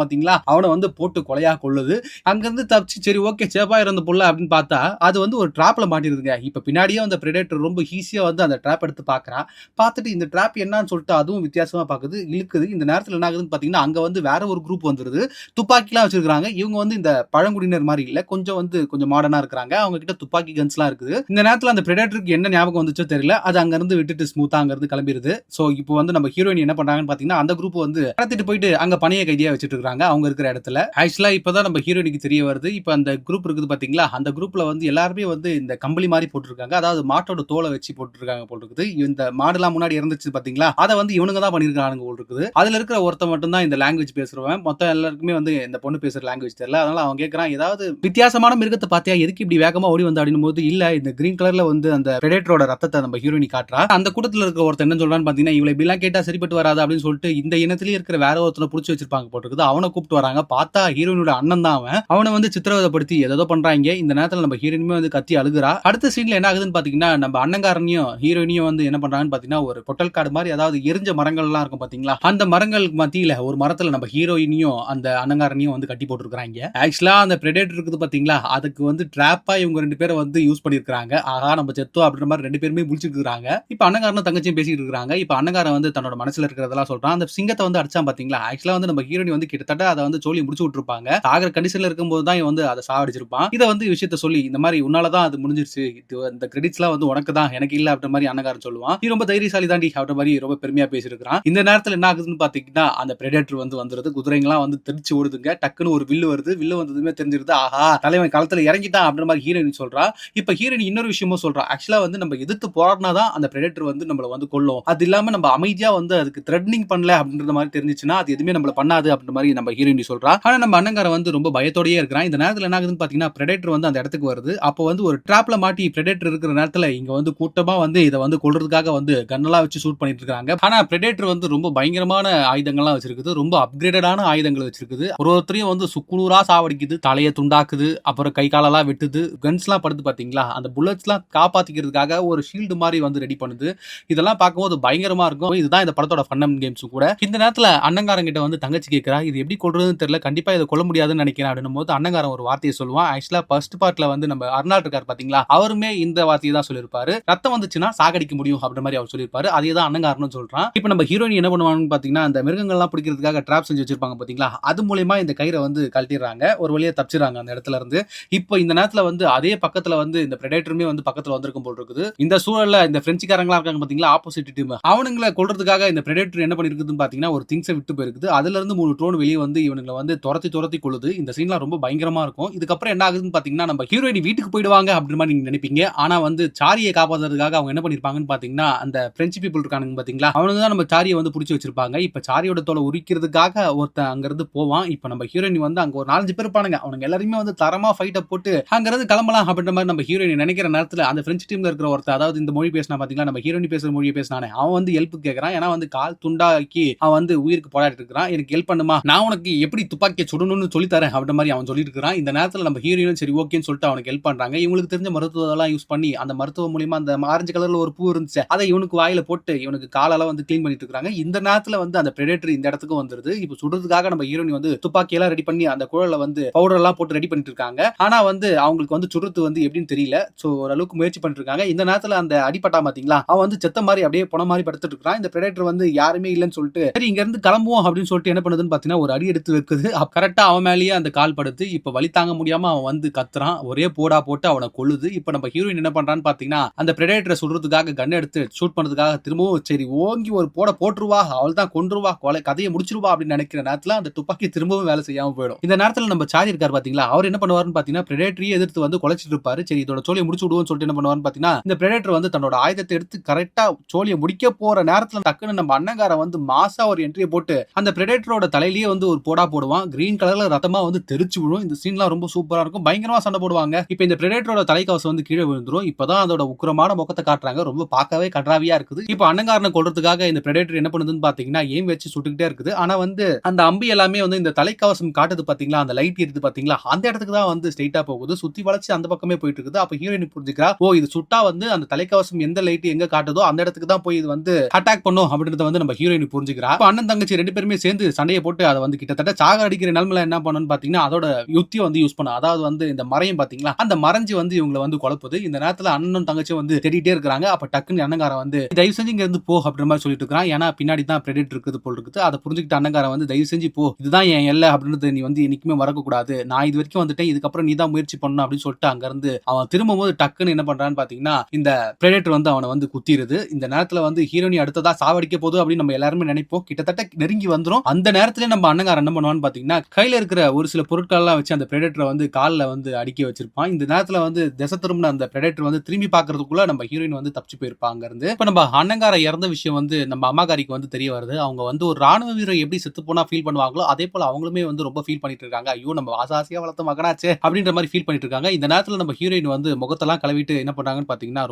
பாத்தீங்களா, அவனை வந்து போட்டு கொலையா கொல்லுது. அங்கிருந்து தப்பிச்சு சரி ஓகே சேஃபா இருந்த புள்ள அப்படின்னு பார்த்தா அது வந்து ஒரு ட்ராப்ல மாட்டிருதுங்க. இப்ப பின்னாடியே அந்த பிரெடேட்டர் ரொம்ப ஈஸியா வந்து அந்த ட்ராப் எடுத்து பாக்குறான். பார்த்துட்டு இந்த ட்ராப் என்னன்னு சொல்லிட்டு அதுவும் வித்தியாசமா பாக்குது, இழுக்குது. இந்த நேரத்துல என்ன ஆகுதுன்னு பாத்தீங்கன்னா அங்க வந்து வேற ஒரு குரூப் வந்துருது. துப்பாக்கிலாம் வச்சிருக்காங்க. இவங்க வந்து இந்த பழங்குடியினர் மாதிரி இல்ல, கொஞ்சம் மாடர்னா இருக்காங்க. அவங்க கிட்ட துப்பாக்கி கன்ஸ்லாம் இருக்குது. இந்த நேரத்துல அந்த பிரெடேட்டருக்கு என்ன ஞாபகம் வந்துச்சோ தெரியல, அது அங்க இருந்து விட்டுட்டு ஸ்மூத்தா அங்க இருந்து கிளம்பிடுது. சோ இப்போ வந்து நம்ம ஹீரோயின் என்ன பண்றாங்கன்னு பாத்தீங்கன்னா அந்த குரூப் வந்து கடத்திட்டு போயிட்டு அங்க பணைய கைதியா வச்சிட்டு இருக்காங்க அவங்க இருக்கிற இடத்துல. ஆக்சுவலா இப்பதான் நம்ம ஹீரோயினுக்கு தெரிய வருது. இப்ப அந்த குரூப் இருக்குது பாத்தீங்களா, அந்த குரூப்ல வந்து எல்லாருமே வந்து இந்த கம்பளி மாதிரி போட்டுருக்காங்க. அதாவது மாட்டோட தோலை வச்சு போட்டுருக்காங்க போல இருக்குது. இந்த மாடுலாம் முன்னாடி இருந்துச்சு பாத்தீங்களா, அதை வந்து இவனுங்க தான் பண்ணிருக்காங்க போல இருக்குது. அதுல இருக்கிற ஒருத்த மட்டும் தான் இந்த லாங்குவேஜ் பேசுறவன். மொத்தம் எல்லாருக்குமே வந்து இந்த பொண்ணு பேசுற லாங்குவேஜ் தெரியல. அதனால அவன் கேட்கறான், ஏதாவது வித்தியாசமான மிருகத்தை பாத்தியா, எதுக்கு இப்படி வேகமா ஓடி வந்து அப்படின்னும் போது, இல்ல இந்த கிரீன் கலர்ல வந்து அந்த பிரெடேட்டரோட ரத்தத்தை நம்ம ஹீரோயினி காட்டுறா. அந்த கூட்டத்துல இருக்கிற ஒருத்தர் என்ன சொல்றான்னு பாத்தீங்கன்னா, இவளை இப்படிலாம் கேட்டா சரிப்பட்டு வராது அப்படின்னு சொல்லிட்டு இந்த இனத்திலேயே இருக்கிற வேற ஒருத்தனை புடிச்சு வச்சிருப்பாங்க போல இருக்குது. அவனை கூப்பிட்டு வராங்க. பார்த்தா ஹீரோயினோட அண்ணன் தான் அவன். அவனை வந்து சித்திரவதைப்படுத்தி ஏதோ பண்றாங்க. இந்த நேரத்துல நம்ம ஹீரோயினுமே வந்து கத்தி அழுகுறா. அடுத்த சீன்ல என்ன ஆகுதுன்னு பாத்தீங்கன்னா, நம்ம அண்ணங்காரனையும் ஹீரோயினியும் வந்து என்ன பண்றாங்கன்னு பாத்தீங்கன்னா, ஒரு பொட்டல் காடு மாதிரி, அதாவது எரிஞ்ச மரங்கள் எல்லாம் இருக்கும் பாத்தீங்களா, அந்த மரங்களுக்கு மத்தியில ஒரு மரத்துல நம்ம ஹீரோயினியும் அந்த அண்ணங்காரனையும் வந்து கட்டி போட்டுருக்காங்க. ஆக்சுவலா அந்த பிரெடேட்டர் இருக்குது பாத்தீங்களா, அதுக்கு வந்து ட்ராப்பா இவங்க ரெண்டு பேரும் வந்து யூஸ் பண்ணிருக்காங்க. ஆஹா நம்ம செத்தோம் அப்படின்ற மாதிரி ரெண்டு பேருமே முழிச்சிட்டு இருக்காங்க. இப்ப அண்ணங்காரனும் தங்கச்சியும் பேசிட்டு இருக்காங்க. இப்ப அண்ணங்காரன் வந்து தன்னோட மனசுல இருக்கிறதெல்லாம் சொல்றான். அந்த சிங்கத்தை வந்து அடிச்சான் பாத்தீங்களா, ஆக்சுவலா வந்து நம்ம ஹீரோயினி வந்து கிட்டத்தட்ட அதை வந்து சொல்லி முடிச்சு விட்டுருப்பாங்க. சாகர கண்டிஷன்ல இருக்கும்போது தான் வந்து அதை சாவடிச்சிருப்பான். இதை வந்து விஷயத்த சொல்லி இந்த மாதிரி உன்னாலதான் அது முடிஞ்சிருச்சு, இந்த கிரெடிட்ஸ் எல்லாம் வந்து உனக்கு தான், எனக்கு இல்ல அப்படின்ற மாதிரி அண்ணங்காரன் சொல்லுவான். நீ ரொம்ப தைரியசாலி தாண்டி அப்படின்ற மாதிரி ரொம்ப பெருமையா பேசிருக்கான். இந்த நேரத்துல என்ன ஆகுதுன்னு பாத்தீங்கன்னா, அந்த பிரெடேட்டர் வந்து வந்துருது. குதிரைங்களாம் வந்து தெரிச்சு ஓடுதுங்க. டக்குன்னு ஒரு வில்லு வருது. வில்லு வந்ததுமே தெரிஞ்சிருது, ஆஹா தலைவன் களத்துல இறங்கிட்டான் அப்படின்ற மாதிரி ஹீரோயின் சொல்றா. இப்ப ஹீரோயின் இன்னொரு விஷயமும் சொல்றா. ஆக்சுவலா வந்து நம்ம எதிர்த்து போராடினாதான் அந்த பிரெடேட்டர் வந்து நம்மள வந்து கொல்லும். அது இல்லாம நம்ம அமைதியா வந்து அதுக்கு த்ரெட்னிங் பண்ணல அப்படின்ற மாதிரி தெரிஞ்சுச்சுன்னா அது எதுவுமே நம்மள பண்ணாது அப்படின்ற மாதிரி நம்ம ஹீரோயின் சொல்றா. ஆனா நம்ம அண்ணங்காரன் வந்து ரொம்ப பயத்தோடயே இருக்கிறான். இந்த நேரத்துல என்ன ஆகுதுன்னு பாத்தீங்கன்னா, பிரெடேட்டர் வந்து அந்த இடத்துக்கு வருது. அப்போ வந்து ஒரு ட்ராப்ல மாட்டி பிரெடேட்டர் இருக்கிற நேரத்துல இங்க வந்து கூட்டமா வந்து இதை வந்து கொல்றதுக்காக வந்து கன்னெல்லாம் வச்சு ஷூட் பண்ணிட்டு இருக்காங்க. ஆனா பிரெடேட்டர் வந்து ரொம்ப பயங்கரமான ஆயுதங்கள்லாம் வச்சிருக்குது. ரொம்ப அப்கிரேடடான ஆயுதங்கள் வச்சிருக்குது. ஒருத்தரையும் வந்து சுக்குநூறா சாவடிக்குது, தலையை துண்டாக்குது, அப்புறம் கை காலெல்லாம் வெட்டுது. கன்ஸ் எல்லாம் படுத்து பாத்தீங்களா, அந்த புல்லட்ஸ் எல்லாம் காப்பாத்திக்கிறதுக்காக ஒரு ஷீல்டு மாதிரி வந்து ரெடி பண்ணுது. இதெல்லாம் பார்க்கும்போது பயங்கரமா இருக்கும். இதுதான் இந்த படத்தோட ஃபன் அண்ட் கேம்ஸ் கூட. இந்த நேரத்துல அண்ணங்காரங்கிட்ட வந்து தங்கச்சி கேட்கிறா, இது எப்படி கொல்றதுன்னு தெரியல, கண்டிப்பா இதை கொல்ல முடியாதுன்னு நினைக்கிறேன் அப்படின்னும் போது அண்ணங்காரன் ஒரு வார்த்தையை சொல்லுவான். ஆக்சுவலா ஃபர்ஸ்ட் பார்ட்ல வந்து நம்ம அர்னால்ட் இருக்கார் பாத்தீங்களா, அவருமே இந்த வார்த்தையை தான் சொல்லியிருப்பாரு. ரத்தம் வந்துச்சுன்னா சாகடிக்க முடியும் அப்படின்ற மாதிரி அவர் சொல்லியிருப்பாரு. அதே தான் அண்ணங்காரனும் சொல்றான். இப்போ நம்ம ஹீரோயின் என்ன பண்ணுவாங்கன்னு பாத்தீங்கன்னா, அந்த மிருகங்கள்லாம் பிடிக்கிறதுக்காக ட்ராப் செஞ்சு வச்சிருப்பாங்க பாத்தீங்களா, அது மூலமா இந்த கயிறை வந்து கழட்டிடுறாங்க. ஒரு வழியா தப்பிச்சிடறாங்க அந்த இடத்துல இருந்து. இப்போ இந்த நேரத்துல வந்து அதே பக்கத்துல வந்து இந்த பிரெடேட்டருமே வந்து பக்கத்துல வந்திருக்கும் போல் இருக்குது. இந்த சூழல்ல இந்த பிரெஞ்சுக்காரங்களா இருக்காங்க பாத்தீங்களா, ஆப்போசிட் டீம், அவனுங்களை கொல்றதுக்காக இந்த பிரெடேட்டர் என்ன பண்ணிருக்குதுன்னு பாத்தீங்கன்னா, ஒரு திங்ஸை விட்டு போயிருக்குது. அதுல இருந்து 3 ட்ரோன் வெளியே வந்து இவனுங்களை வந்து துரத்தி கொள்ளுது. இந்த சீன்லாம் ரொம்ப பயங்கரமா இருக்கும். இதுக்கப்புறம் என்ன ஆகுதுன்னு பாத்தீங்கன்னா, நம்ம ஹீரோயின் வீட்டுக்கு போயிடுவாங்க அப்படின்ற மாதிரி நீங்க நினைப்பீங்க. ஆனா வந்து சாரியை காப்பாத்துறதுக்காக அவங்க என்ன பண்ணிருப்பாங்கன்னு பாத்தீங்கன்னா, அந்த பிரெஞ்சு பீப்புள் இருக்கானுங்க பாத்தீங்களா, அவனுங்க தான் நம்ம சாரியை வந்து புடிச்சு வச்சிருப்பாங்க. இப்ப சாரியோட தோலை உரிக்கிறதுக்காக ஒருத்தன் அங்க இருந்து போவான். இப்ப நம்ம ஹீரோயின் வந்து அங்க ஒரு 4-5 பேர் இருப்பானுங்க. அவனுங்க எல்லாருமே வந்து தரமா ஃபைட்ட போட்டு அங்க இருந்து கிளம்பலாம் அப்படின்ற மாதிரி நம்ம ஹீரோயின் நினைக்கிற நேரத்துல அந்த பிரெஞ்சு டீம்ல இருக்கிற ஒருத்தர், அதாவது இந்த மொழி பேசினா பாத்தீங்களா, நம்ம ஹீரோயின் பேசுற மொழியை பேசினானே, அவன் வந்து ஹெல்ப் கேட்கறான். ஏன்னா வந்து கால் துண்டாக்கி அவன் வந்து உயிருக்கு போராடிட்டு இருக்கிறான். எனக்கு ஹெல்ப் பண்ணுமா, நான் உனக்கு எப்படி துப்பாக்கியை சுடணும்னு சொல்லி தரேன் அப்படின்ற மாதிரி அவன் சொல்லிட்டு இருக்கிறான். இந்த நேரத்துல நம்ம ஹீரோயின் சரி ஓகேன்னு சொல்லிட்டு அவனுக்கு ஹெல்ப் பண்றாங்க. இவங்களுக்கு தெரிஞ்ச மருத்துவம் யூஸ் பண்ணி அந்த மருத்துவ மூலியமா அந்த ஆரஞ்சு கலர்ல ஒரு பூ இருந்துச்சு, அதை இவனுக்கு வாயில போட்டு இவனுக்கு காலெல்லாம் வந்து கிளீன் பண்ணிட்டு இருக்காங்க. இந்த நேரத்துல வந்து அந்த பிரெடேட்டர் இந்த இடத்துக்கு வந்துருது. இப்போ சுடுறதுக்காக நம்ம ஹீரோயின் வந்து துப்பாக்கி எல்லாம் ரெடி பண்ணி அந்த குழல்ல வந்து பவுடர் எல்லாம் போட்டு ரெடி பண்ணிட்டு இருக்காங்க. ஆனா வந்து அவங்களுக்கு வந்து சுடுறது வந்து எப்படின்னு தெரியல. சோ ஓரளவுக்கு முயற்சி பண்ணிட்டு இருக்காங்க. இந்த நேரத்துல அந்த அடிப்பட்டா பாத்தீங்களா, அவன் வந்து செத்த மாதிரி அப்படியே போன மாதிரி படுத்துட்டு இருக்கான். இந்த பிரெடேட்டர் வந்து யாருமே இல்லைன்னு சொல்லிட்டு சரி இங்க இருந்து கிளம்புவோம் அப்படின்னு சொல்லிட்டு என்ன பண்ணுதுன்னு பாத்தீங்கன்னா, ஒரு அடி எடுத்து வைக்குது. கரெக்டா அவன் மேலேயே அந்த கால் படுத்து இப்ப வலி தாங்க முடியாம அவன் வந்து கத்துறான். ஒரே போடா போட்டு அவனை கொல்லுது. இப்ப நம்ம ஹீரோயின் என்ன பண்றான்னு பாத்தீங்கன்னா, அந்த பிரெடேட்டரை சுடுறதுக்காக கன் எடுத்து ஷூட் பண்றதுக்காக திரும்பவும் சரி ஓங்கி ஒரு போட்டுருவா, அவள் தான் கொன்றுவா, கதையை முடிச்சிருவா அப்படின்னு நினைக்கிற நேரத்துல அந்த துப்பாக்கி திரும்பவும் வேலை செய்யாம போயிடும். இந்த நேரத்துல நம்ம சாரி இருக்காரு பாத்தீங்களா, அவர் என்ன பண்ணுவாருன்னு பாத்தீங்கன்னா, பிரெடேட்டரையே எதிர்த்து வந்து குலைச்சிட்டு இருப்பாரு. சரி இதோட சோழியை முடிச்சு விடுவோம்னு சொல்லிட்டு என்ன பண்ணுவாருன்னு பாத்தீங்கன்னா, இந்த பிரெடேட்டர் வந்து தன்னோட ஆயுதத்தை எடுத்து கரெக்டா சோழியை முடிக்க போற நேரத்துல டக்குன்னு நம்ம அண்ணங்காரன் வந்து மாசா ஒரு என்ட்ரியை போட்டு அந்த பிரெடேட்டரோட தலையிலேயே வந்து ஒரு போடுவான். கிரீன் கலர்ல ரத்தமா வந்து தெரிச்சு விடும். இந்த சீன்லாம் ரொம்ப சூப்பரா இருக்கும். பயங்கரமா சண்டை போடுவாங்க. இப்ப இந்த பிரெடேட்டரோட தலைக்கவசம் வந்து கீழே விழுந்துரும். இப்பதான் அதோட உக்கிரமான முகத்தை காட்டுறாங்க. ரொம்ப பார்க்கவே கட்ராவியா இருக்குது. இப்ப அண்ணங்காரனை கொல்றதுக்காக இந்த பிரெடேட்டர் என்ன பண்ணுதுன்னு பாத்தீங்கன்னா, எய்ம் வச்சு சுட்டுக்கிட்டே இருக்குது. ஆனா வந்து அந்த அம்பு எல்லாமே வந்து இந்த தலைக்கவசம் காட்டுது பாத்தீங்களா, அந்த லைட் இருக்குது பாத்தீங்களா, அந்த இடத்துக்கு தான் வந்து ஸ்ட்ரைட்டா போகுது. சுத்தி வளைச்சு அந்த பக்கமே போயிட்டு இருக்குது. அப்ப ஹீரோயின் புரிஞ்சுக்கிறா, ஓ இது சுட்டா வந்து அந்த தலைக்கவசம் எந்த லைட் எங்க காட்டுதோ அந்த இடத்துக்கு தான் போய் இது வந்து அட்டாக் பண்ணும் அப்படின்றத வந்து நம்ம ஹீரோயின் புரிஞ்சுக்கிறா. அண்ணன் தங்கச்சி 2 பேருமே சேர்ந்து சண்டைய போட்டு அத வந்து கிட்டத்தட்ட சாக அடிக்கிற நிலைமையில என்ன பண்ணனும்னு பாத்தீங்கன்னா அதோட யுக்தியை வந்து யூஸ் பண்ண. அதாவது வந்து இந்த மறையும் பாத்தீங்களா, அந்த மறைஞ்சு வந்து இவங்களை வந்து குழப்புது. இந்த நேரத்துல அண்ணனும் தங்கச்சியும் வந்து தேடிட்டே இருக்காங்க. அப்ப டக்குன்னு அண்ணங்காரன் வந்து தயவு செஞ்சு இங்க இருந்து போ அப்படின்ற மாதிரி சொல்லிட்டு இருக்கான். ஏன்னா பின்னாடி தான் பிரெடிட் இருக்குது போல் இருக்குது. அதை புரிஞ்சுக்கிட்ட அண்ணங்காரன் வந்து தயவு செஞ்சு போ, இதுதான் என் எல்லை அப்படின்றது நீ வந்து என்னைக்குமே மறக்க கூடாது, நான் இது வரைக்கும் வந்துட்டேன், இதுக்கப்புறம் நீ தான் முயற்சி பண்ணணும் அப்படின்னு சொல்லிட்டு அங்க இருந்து அவன் திரும்பும்போது டக்குன்னு என்ன பண்றான்னு பாத்தீங்கன்னா இந்த பிரெடேட்டர் வந்து அவனை வந்து குத்திடுது. இந்த நேரத்துல வந்து ஹீரோனி அடுத்ததா சாவடிக்க போகுது அப்படின்னு நம்ம எல்லாருமே நினைப்போம். கிட்டத்தட்ட நெருங்கி வந்துரும். அந்த நேரத்துல நம்ம அண்ணங்காரன் என்ன பண்ணுவான்னு பாத்தீங்கன்னா கையில இருக்கிற ஒரு சில பொருட்கள் எல்லாம் வச்சு அந்த பிரெடேட்டரை வந்து கால்ல வந்து அடுக்கி வச்சிருப்பான். இந்த நேரத்துல வந்து திசை திரும்பின அந்த பிரெடேட்டர் வந்து திரும்பி பாக்குறதுக்குள்ள நம்ம ஹீரோயின் வந்து தப்பிச்சு போயிருப்பாங்க இருந்து. இப்ப நம்ம அண்ணங்கார இறந்த விஷயம் வந்து நம்ம அம்மாக்காரிக்கு வந்து தெரிய வருது. அவங்க வந்து ஒரு ராணுவ வீரர் எப்படி செத்து போனா ஃபீல் பண்ணுவாங்களோ அதே போல அவங்களுமே வந்து ரொம்ப ஃபீல் பண்ணிட்டு இருக்காங்க. ஐயோ நம்ம ஆசாசியா வளர்த்த மகனாச்சே அப்படின்ற மாதிரி ஃபீல் பண்ணிட்டு இருக்காங்க. இந்த நேரத்துல நம்ம ஹீரோயின் வந்து முகத்தெல்லாம் கழுவிட்டு என்ன பண்றாங்கன்னு பாத்தீங்கன்னா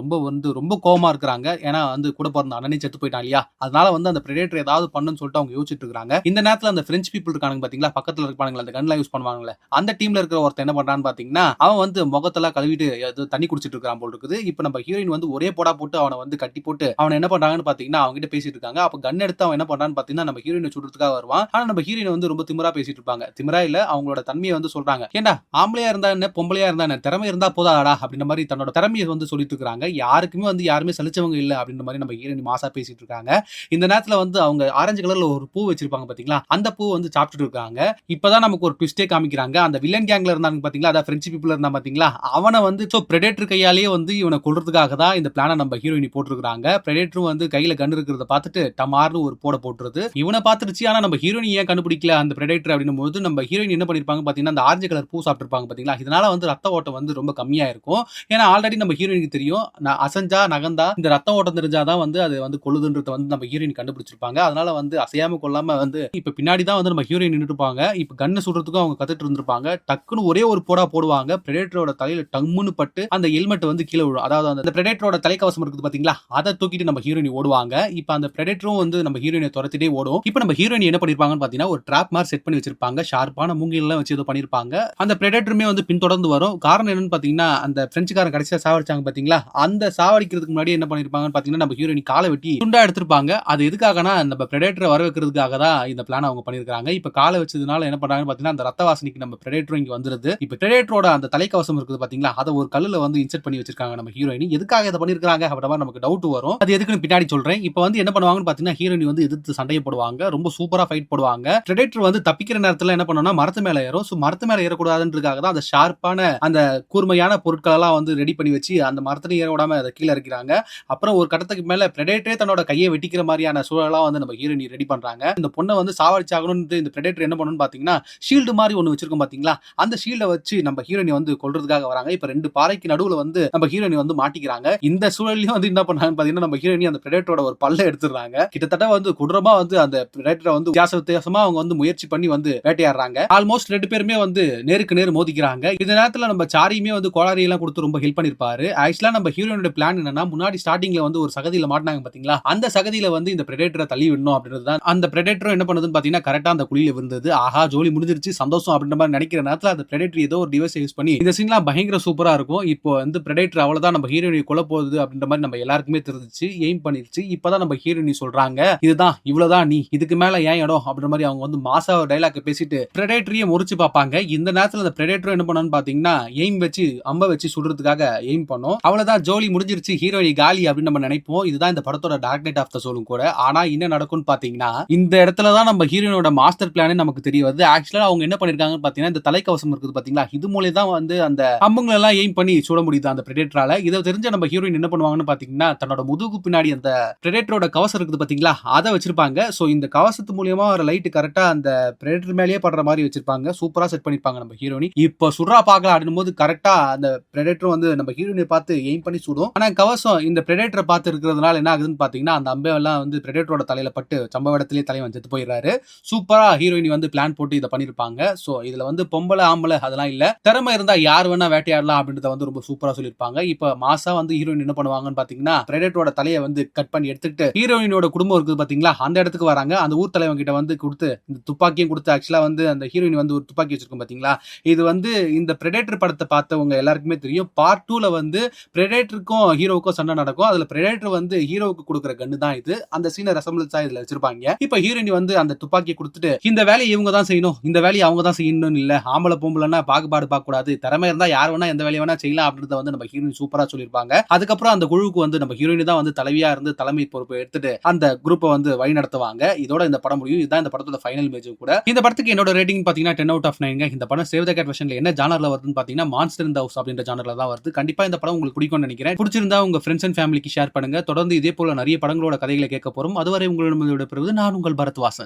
ரொம்ப கோவமா இருக்காங்க. ஏன்னா வந்து கூட பிறந்த அண்ணனே செத்து போயிட்டான் இல்லையா, அதனால வந்து அந்த பிரெடேட்டர் ஏதாவது பண்ணுன்னு சொல்லிட்டு அவங்க யோசிச்சுட்டு இருக்காங்க. இந்த நேரத்துல அந்த பிரெஞ்சு பீப்புள் இருக்காங்க பாத்தீங்களா, பக்கத்துல இருப்பாங்க அந்த கன்லாம் யூஸ் பண்ணுவாங்கல்ல, அந்த டீம்ல இருக்கிற ஒருத்தர் என்ன பண்றான்னு பாத்தீங்கன்னா அவன் வந்து முகத்தெல்லாம் கழுவிட்டு தண்ணி குடிச்சிட்டு இருக்கான் போல் இருக்குது. இப்ப நம்ம ஹீரோயின் வந்து ஒரே போடா போட்டு அவனை வந்து கட்டி போட்டு அவனை என்ன பண்றாங்கன்னு பாத்தீங்கன்னா அவங்க கிட்ட பேசிட்டு இருக்காங்க. அப்ப கன் எடுத்து அவன் என்ன பண்றான்னு பாத்தீங்கன்னா நம்ம ஹீரோயினை சுடுறதுக்காக வருவான். ஆனா நம்ம ஹீரோயின் வந்து ரொம்ப திமிரா பேசிட்டு இருப்பாங்க. திமிரா இல்ல, அவங்களோட தன்மையை வந்து சொல்றாங்க. ஏண்டா ஆம்பளையா இருந்தா என்ன பொம்பளையா இருந்தா என்ன, திறமை இருந்தா போதாடா அப்படின்ற மாதிரி தன்னோட திறமையை வந்து சொல்லிட்டு இருக்காங்க. யாருமே சலிச்சவங்க இல்ல அப்படின்ற மாதிரி நம்ம ஹீரோயின் மாசா பேசிட்டு இருக்காங்க. இந்த நேரத்துல வந்து அவங்க ஆரஞ்சு கலர்ல ஒரு பூ வச்சிருப்பாங்க பாத்தீங்களா, அந்த பூ வந்து சாப்பிட்டுட்டு இருக்காங்க. இப்பதான் நமக்கு ஒரு ட்விஸ்டே காமிக்கிறாங்க. அந்த வில்லன் கேங்ல இருந்தாங்க பாத்தீங்களா, அத பிரெஞ்சு பீப்புள் இருந்தா பாத்தீங்களா, அவனை வந்து பிரெடேட்டர் கையாலேயே வந்து இவனை கொல்றதுக்காக தான் இந்த பிளானை நம்ம ஹீரோயினி போட்டுருக்காங்க. பிரெடேட்டரும் வந்து கையில கன் இருக்கிறத பார்த்துட்டு டமார்னு ஒரு போட போட்டுருது. இவனை பார்த்துருச்சு. ஆனா நம்ம ஹீரோயினி ஏன் கண்டுபிடிக்கல அந்த பிரெடேட்டர் அப்படின்னும் போது நம்ம ஹீரோயின் என்ன பண்ணிருப்பாங்க பாத்தீங்கன்னா அந்த ஆரஞ்சு கலர் பூ சாப்பிட்டுருப்பாங்க பாத்தீங்களா, இதனால வந்து ரத்த ஓட்டம் வந்து ரொம்ப கம்மியா இருக்கும். ஏன்னா ஆல்ரெடி நம்ம ஹீரோயினுக்கு தெரியும் அசஞ்சா நகந்தா இந்த ரத்த ஓட்டம் தெரிஞ்சாதான் வந்து அது வந்து கொல்லுதுன்றத வந்து நம்ம ஹீரோயின் கண்டுபிடிச்சிருப்பாங்க. அதனால வந்து அசையாம கொள்ளாம வந்து இப்ப பின்னாடி தான் வந்து நம்ம ஹீரோயின் நின்னுட்டு இருப்பாங்க. இப்ப கன்னு சுடுறதுக்கும் அவங்க கத்துட்டு இருந்திருப்பாங்க. டக்குன்னு ஒரே ஒரு போடா போடுவாங்க. பிரெடேட்டரோட தலையில டம்முன்னு பட்டு அந்த ஹெல்மெட் வந்து கீழே விழும். அதாவது அந்த பிரெடேட்டரோட தலைக்கவசம் இருக்குது பாத்தீங்களா, அதை தூக்கிட்டு நம்ம ஹீரோயின் ஓடுவாங்க. இப்ப அந்த பிரெடேட்டரும் வந்து நம்ம ஹீரோயினை துரத்திட்டே ஓடும். இப்ப நம்ம ஹீரோயின் என்ன பண்ணிருப்பாங்கன்னு பாத்தீங்கன்னா ஒரு ட்ராப் மாதிரி செட் பண்ணி வச்சிருப்பாங்க. ஷார்ப்பான மூங்கிலாம் வச்சு ஏதோ பண்ணிருப்பாங்க. அந்த பிரெடேட்டருமே வந்து பின்தொடர்ந்து வரும். காரணம் என்னன்னு பாத்தீங்கன்னா அந்த பிரெஞ்சுக்காரன் கடைசியா சாவடிச்சாங்க பாத்தீங்களா, அந்த சாவடிக்கிறதுக்கு முன்னாடி என்ன பண்ணிருப்பாங்கன்னு பாத்தீங்கன்னா நம்ம ஹீரோயின் காலை வெட்டி துண்டா எடுத்திருப்பாங்க. அது எதுக்காகனா நம்ம பிரெடேட்டரை வர வைக்கிறதுக்காக தான் இந்த பிளான் அவங்க பண்ணிருக்காங்க. இப்ப காலை வச்சதுனால என்ன பண்றாங்கன்னு பாத்தீங்கன்னா அந்த ரத்த வாசனைக்கு நம்ம பிரெடேட்டர் இங்க வந்துருது. இப்ப பிரெடேட்டரோட அந்த தலைக்கவசம் இருக்குது பாத்தீங்களா, அதை ஒரு கல்லுல வந்து இன்செர்ட் பண்ணி வச்சிருக்காங்க நம்ம ஹீரோயின். எதுக்காக இதை பண்ணிருக்காங்க அப்படின்ற மாதிரி நமக்கு டவுட் வரும். அது எதுக்குன்னு பின்னாடி சொல்றேன். இப்ப வந்து என்ன பண்ணுவாங்கன்னு பாத்தீங்கன்னா ஹீரோயின் வந்து எதிர்த்து சண்டையை போடுவாங்க. ரொம்ப சூப்பரா ஃபைட் போடுவாங்க. பிரெடேட்டர் வந்து தப்பிக்கிற நேரத்துல என்ன பண்ணணும்னா மரத்து மேல ஏறும். மரத்து மேல ஏறக்கூடாதுன்றதுக்காக தான் அந்த ஷார்ப்பான அந்த கூர்மையான பொருட்கள் எல்லாம் வந்து ரெடி பண்ணி வச்சு அந்த மரத்துல ஏற விடாம அதை கீழே இருக்கிறாங்க. அப்புறம் ஒரு கட்டத்துக்கு மேல பிரெடேட்டரே தன்னோட கையை வெட்டிக்கிற மாதிரியான சூழலாம் வந்து நம்ம ஹீரோயின் ரெடி பண்றாங்க. இந்த பொண்ணை வந்து சாவடிச்சாகணும்னு இந்த பிரெடேட்டர் என்ன பண்ணணும்னு பாத்தீங்கன்னா ஷீல்டு மாதிரி ஒன்னு வச்சிருக்கோம் பாத்தீங்களா, அந்த ஷீல்டை வச்சு நம்ம ஹீரோயின் வந்து கொல்றதுக்காக வராங்க. இப்ப ரெண்டு பாறைக்கு நடுவுல வந்து நம்ம ஹீரோயின் வந்து மாட்டிக்கிறாங்க. இந்த சூழலையும் வந்து என்ன பண்ணாங்கன்னு பாத்தீங்கன்னா நம்ம ஹீரோயின் அந்த பிரெடேட்டரோட ஒரு பல்ல எடுத்துறாங்க. கிட்டத்தட்ட வந்து கொடூரமா வந்து அந்த பிரெடேட்டரை வந்து வித்தியாசமா அவங்க வந்து முயற்சி பண்ணி வந்து வேட்டையாடுறாங்க. ஆல்மோஸ்ட் ரெண்டு பேருமே வந்து நேருக்கு நேர் மோதிக்கிறாங்க. இந்த நேரத்துல நம்ம சாரியுமே வந்து கோளாரி எல்லாம் கொடுத்து ரொம்ப ஹெல்ப் பண்ணிருப்பாரு. ஆக்சுவலா நம்ம ஹீரோயினோட பிளான் என்னன்னா முன்னாடி ஸ்டார்டிங்ல வந்து ஒரு சகதியில மாட்டினாங்க பாத்தீங்களா, அந்த சகதியில வந்து இந்த பிரெடேட்டரை தள்ளி விடணும் அப்படின்றதுதான். அந்த பிரெடேட்டரும் என்ன பண்ணுதுன்னு பாத்தீங்கன்னா கரெக்டா அந்த குழியில விழுந்தது. ஆஹா ஜோலி முடிஞ்சிருச்சு சந்தோஷம் அப்படின்ற மாதிரி நினைக்கிற நேரத்துல அந்த பிரெடேட்டர் ஏதோ ஒரு டிவைஸ் யூஸ் பண்ணி இந்த சீன்லாம் பயங்கர சூப்பரா இருக்கும். இப்போ வந்து பிரெடேட்டர் அவ்வளவுதான் நம்ம ஹீரோயினை கொல்ல போகுது அப்படின்ற மாதிரி நம்ம எல்லாருக்குமே தெரிஞ்சிச்சு. எய்ம் பண்ணிருச்சு. இப்பதான் நம்ம ஹீரோயினி சொல்றாங்க இதுதான் இவ்வளவுதான் நீ இதுக்கு மேல ஏன் இடம் அப்படின்ற மாதிரி அவங்க வந்து மாசா டைலாக் பேசிட்டு பிரெடேட்டரையே முறிச்சு பார்ப்பாங்க. இந்த நேரத்துல அந்த பிரெடேட்டர் என்ன பண்ணான்னு பாத்தீங்கன்னா எய்ம் வச்சு அம்ப வச்சு சுடுறதுக்காக எய்ம் பண்ணும். அவ்வளவுதான் ஜோலி முடிஞ்சிருச்சு ஹீரோயினி காலி அப்படின்னு நம்ம நினைப்போம். இதுதான் இந்த படத்தோட டார்க் நைட் ஆஃப் த சோலும் கூட. ஆனா என்ன நடக்கும்னு பாத்தீங்கன்னா இந்த இடத்துல தான் நம்ம ஹீரோயினோட மாஸ்டர் பிளானே நமக்கு தெரிய வருது. ஆக்சுவலா அவங்க என்ன பண்ணிருக்காங்கன்னு பாத்தீங்கன்னா இந்த தலைக்கவசம் இருக்குது பாத்தீங்களா, இது மூலம் தான் வந்து அந்த அம்புங்களை எல்லாம் எய்ம் பண்ணி சுட முடியுது அந்த பிரெடேட்டரால. இதை தெரிஞ்ச நம்ம ஹீரோயின் என்ன பண்ணுவாங்கன்னு பாத்தீங்கன்னா தன்னோட முதுகு பின்னாடி அந்த பிரெடேட்டரோட கவசம் இருக்குது பாத்தீங்களா, அதை வச்சிருப்பாங்க. சோ இந்த கவசத்து மூலியமா ஒரு லைட் கரெக்டா அந்த பிரெடேட்டர் மேலேயே படுற மாதிரி வச்சிருப்பாங்க. சூப்பரா செட் பண்ணிருப்பாங்க நம்ம ஹீரோயின். இப்ப சுடுறா பார்க்கலாம் அப்படின்னும் போது கரெக்டா அந்த பிரெடேட்டர் வந்து நம்ம ஹீரோயினை பார்த்து எய்ம் பண்ணி சுடும். ஆனா கவசம் இந்த பிரெடேட்டரை பார்த்து இருக்கிறதுனால என்ன ஆகுதுன்னு பாத்தீங்கன்னா அந்த அம்பை எல்லாம் வந்து பிரெடேட்டரோட தலையில பட்டு சம்பவ இடத்திலேயே தலைவன் செத்து போயிடுறாரு. சூப்பரா ஹீரோயின் வந்து பிளான் போட்டு இதை பண்ணிருப்பாங்க. சோ இதுல வந்து பொம்பளை ஆம்பளை அதெல்லாம் இல்ல, திறமை இருந்தா யார் வேணா வேட்டையாடலாம் அப்படின்றத வந்து ரொம்ப சூப்பரா சொல்லிருப்பாங்க. இப்ப மாசா வந்து ஹீரோயின் என்ன பண்ணுவாங்கன்னு பாத்தீங்கன்னா பிரெடேட்டரோட தலையை வந்து கட் பண்ணி எடுத்துட்டு ஹீரோயினோட குடும்பம் இருக்குது பாத்தீங்களா, அந்த இடத்துக்கு வராங்க. அந்த ஊர் தலைவன் கிட்ட வந்து கொடுத்து இந்த துப்பாக்கியும் கொடுத்து ஆக்சுவலா வந்து அந்த ஹீரோயின் வந்து ஒரு துப்பாக்கி வச்சிருக்கும் பாத்தீங்களா, இது வந்து இந்த பிரெடேட்டர் படத்தை பார்த்தவங்க எல்லாருக்குமே தெரியும். பார்ட் 2ல வந்து பிரெடேட்டருக்கும் ஹீரோவுக்கும் சண்டை நடக்கும். அதுல பிரெடேட்டர் வந்து ஹீரோவுக்கு கொடுக்குற கன்னு தான் இது. அந்த சீனை ரெசம்பிளன்ஸா இதுல வச்சிருப்பாங்க. சொல்லிருப்பாங்க. இப்ப ஹீரோயினி வந்து அந்த துப்பாக்கியை கொடுத்துட்டு இந்த வேலையை இவங்க தான் செய்யணும், இந்த வேலையை அவங்க தான் செய்யணும்னு இல்ல, ஆம்பளை பொம்பளைன்னா பாகுபாடு பார்க்க கூடாது, திறமை இருந்தா யார் வேணா எந்த வேலையை வேணா செய்யலாம் அப்படின்றத வந்து நம்ம ஹீரோயின் சூப்பரா சொல்லிருப்பாங்க. அதுக்கப்புறம் அந்த குழுவுக்கு வந்து நம்ம ஹீரோயின் தான் வந்து தலைவியா இருந்து தலைமை பொறுப்பை எடுத்துட்டு அந்த குரூப்பை வந்து வழி நடத்துவாங்க. இதோட இந்த படம் முடியும். இதுதான் இந்த படத்தோட ஃபைனல் இமேஜ் கூட. இந்த படத்துக்கு என்னோட ரேட்டிங் பாத்தீங்கன்னா 10 அவுட் ஆஃப் 9. இந்த படம் சேவ் த கேட் வெர்ஷன்ல என்ன ஜானர்ல வருதுன்னு பாத்தீங்கன்னா மான்ஸ்டர் இன் தி ஹவுஸ் அப்படின்ற ஜானர்ல தான் வருது. கண்டிப்பா இந்த படம் உங்களுக்கு பிடிக்கும்னு நினைக்கிறேன். பிடிச்சிருந்தா உங்க ஃப்ரெண்ட்ஸ் அண்ட் ஃபேமிலிக்கு ஷேர் பண்ணுங்க. தொடர்ந்து இதே போல நிறைய படங்களோட கதைகளை கேட்க போறோம். அதுவரை உங்களிடம் விடைபெறுவது நான் உங்கள் பரத் வாசன்.